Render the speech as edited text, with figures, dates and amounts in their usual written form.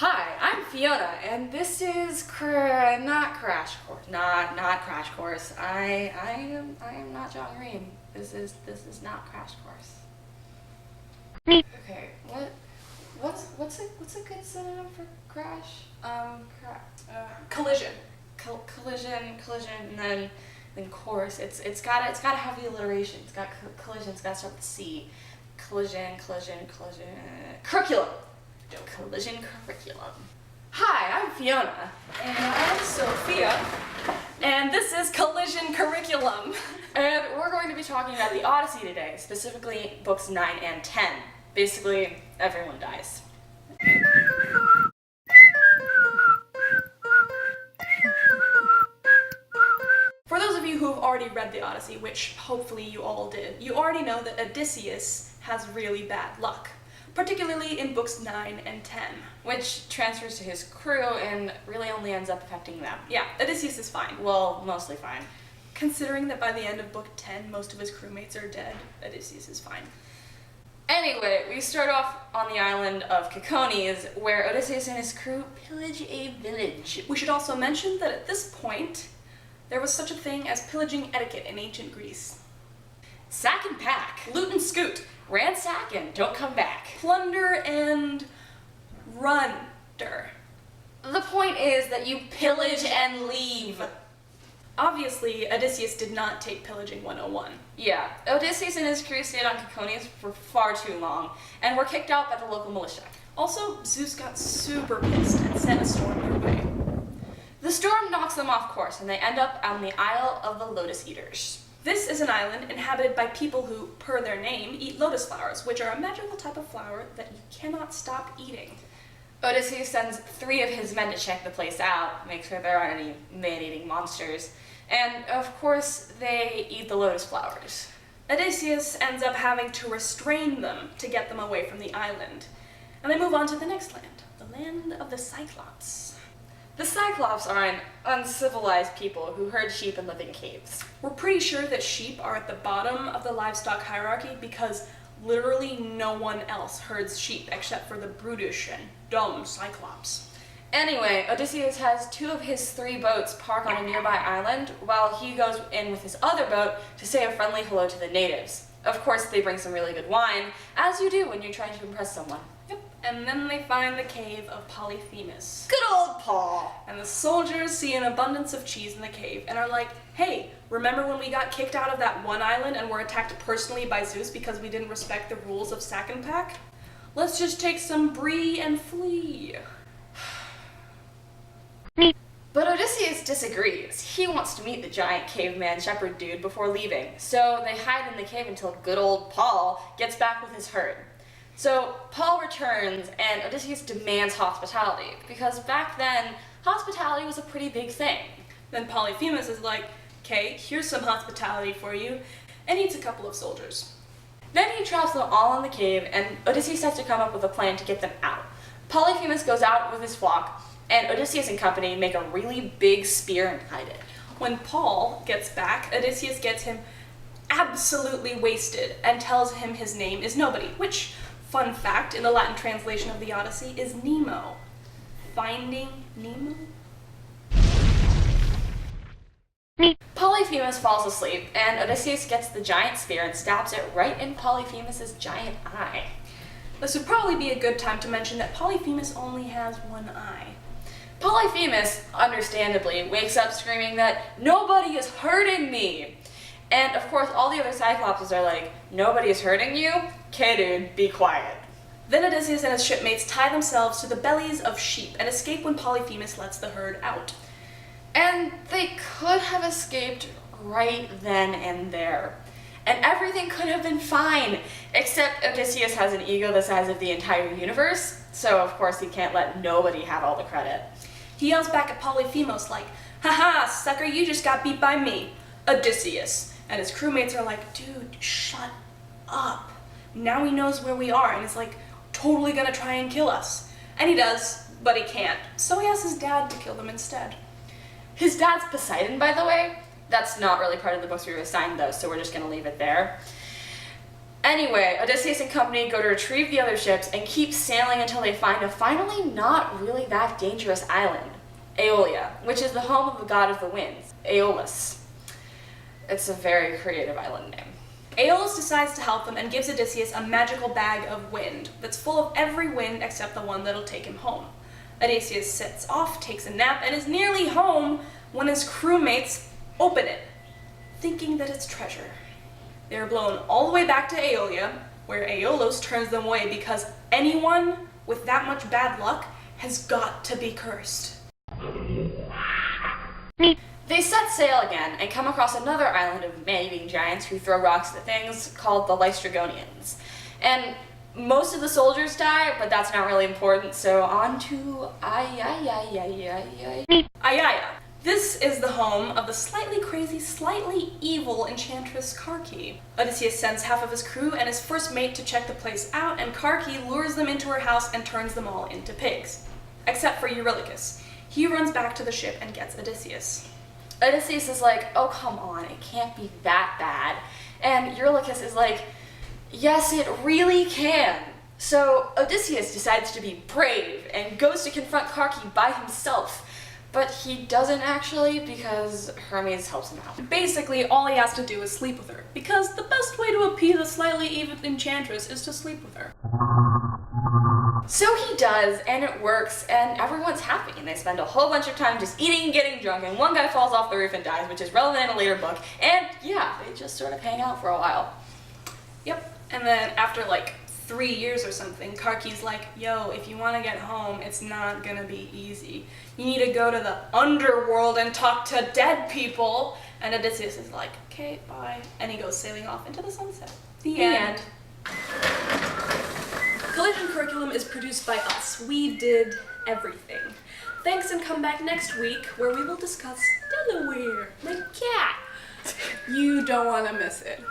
Hi, I'm Fiona, and this is not Crash Course. Not Crash Course. I am not John Green. This is not Crash Course. Okay, what's a good synonym for crash? Collision. Collision, and then course. It's gotta have the alliteration. It's got collision. It's gotta start with C. Collision. Curriculum. Collision curriculum. Hi, I'm Fiona. And I'm Sophia. And this is Collision Curriculum. And we're going to be talking about the Odyssey today, specifically books 9 and 10. Basically, everyone dies. For those of you who have already read the Odyssey, which hopefully you all did, you already know that Odysseus has really bad luck, particularly in books 9 and 10. Which transfers to his crew and really only ends up affecting them. Yeah, Odysseus is fine. Well, mostly fine. Considering that by the end of book 10, most of his crewmates are dead, Odysseus is fine. Anyway, we start off on the island of Cacones, where Odysseus and his crew pillage a village. We should also mention that at this point, there was such a thing as pillaging etiquette in ancient Greece. Sack and pack. Loot and scoot. Ransack and don't come back. Plunder and runder. The point is that you pillage and leave. Obviously, Odysseus did not take pillaging 101. Yeah, Odysseus and his crew stayed on Cacones for far too long, and were kicked out by the local militia. Also, Zeus got super pissed and sent a storm their way. The storm knocks them off course, and they end up on the Isle of the Lotus Eaters. This is an island inhabited by people who, per their name, eat lotus flowers, which are a magical type of flower that you cannot stop eating. Odysseus sends 3 of his men to check the place out, make sure there aren't any man-eating monsters, and of course they eat the lotus flowers. Odysseus ends up having to restrain them to get them away from the island, and they move on to the next land, the land of the Cyclops. The Cyclops are an uncivilized people who herd sheep and live in caves. We're pretty sure that sheep are at the bottom of the livestock hierarchy because literally no one else herds sheep except for the brutish and dumb Cyclops. Anyway, Odysseus has 2 of his 3 boats park on a nearby island while he goes in with his other boat to say a friendly hello to the natives. Of course, they bring some really good wine, as you do when you're trying to impress someone. Yep, and then they find the cave of Polyphemus. Good old Paul! And the soldiers see an abundance of cheese in the cave and are like, hey, remember when we got kicked out of that one island and were attacked personally by Zeus because we didn't respect the rules of sack and pack? Let's just take some brie and flee. But Odysseus disagrees. He wants to meet the giant caveman shepherd dude before leaving, so they hide in the cave until good old Paul gets back with his herd. So Paul returns, and Odysseus demands hospitality, because back then, hospitality was a pretty big thing. Then Polyphemus is like, okay, here's some hospitality for you, and eats a couple of soldiers. Then he traps them all in the cave, and Odysseus has to come up with a plan to get them out. Polyphemus goes out with his flock, and Odysseus and company make a really big spear and hide it. When Paul gets back, Odysseus gets him absolutely wasted and tells him his name is Nobody, which, fun fact, in the Latin translation of the Odyssey is Nemo. Finding Nemo? Polyphemus falls asleep, and Odysseus gets the giant spear and stabs it right in Polyphemus's giant eye. This would probably be a good time to mention that Polyphemus only has one eye. Polyphemus, understandably, wakes up screaming that nobody is hurting me. And of course, all the other Cyclopses are like, nobody is hurting you? Okay, dude, be quiet. Then Odysseus and his shipmates tie themselves to the bellies of sheep and escape when Polyphemus lets the herd out. And they could have escaped right then and there. And everything could have been fine, except Odysseus has an ego the size of the entire universe, so of course he can't let nobody have all the credit. He yells back at Polyphemus like, haha, sucker, you just got beat by me, Odysseus. And his crewmates are like, dude, shut up. Now he knows where we are and is like totally gonna try and kill us. And he does, but he can't. So he asks his dad to kill them instead. His dad's Poseidon, by the way. That's not really part of the books we were assigned though, so we're just gonna leave it there. Anyway, Odysseus and company go to retrieve the other ships and keep sailing until they find a finally not really that dangerous island, Aeolia, which is the home of the god of the winds, Aeolus. It's a very creative island name. Aeolus decides to help them and gives Odysseus a magical bag of wind that's full of every wind except the one that'll take him home. Odysseus sets off, takes a nap, and is nearly home when his crewmates open it, thinking that it's treasure. They are blown all the way back to Aeolia, where Aeolus turns them away because anyone with that much bad luck has got to be cursed. They set sail again and come across another island of man-eating giants who throw rocks at things called the Lystragonians. And most of the soldiers die, but that's not really important, so on to Ayaya. This is the home of the slightly crazy, slightly evil enchantress Karki. Odysseus sends half of his crew and his first mate to check the place out, and Karki lures them into her house and turns them all into pigs. Except for Eurylochus. He runs back to the ship and gets Odysseus. Odysseus is like, oh come on, it can't be that bad. And Eurylochus is like, yes, it really can. So Odysseus decides to be brave and goes to confront Karki by himself. But he doesn't actually because Hermes helps him out. Basically, all he has to do is sleep with her, because the best way to appease a slightly evil enchantress is to sleep with her. So he does, and it works, and everyone's happy, and they spend a whole bunch of time just eating and getting drunk, and one guy falls off the roof and dies, which is relevant in a later book, and yeah, they just sort of hang out for a while. Yep, and then after like 3 years or something, Karki's like, yo, if you want to get home, it's not gonna be easy. You need to go to the underworld and talk to dead people. And Odysseus is like, okay, bye. And he goes sailing off into the sunset. The end. Collision Curriculum is produced by us. We did everything. Thanks, and come back next week where we will discuss Delaware, my cat. You don't want to miss it.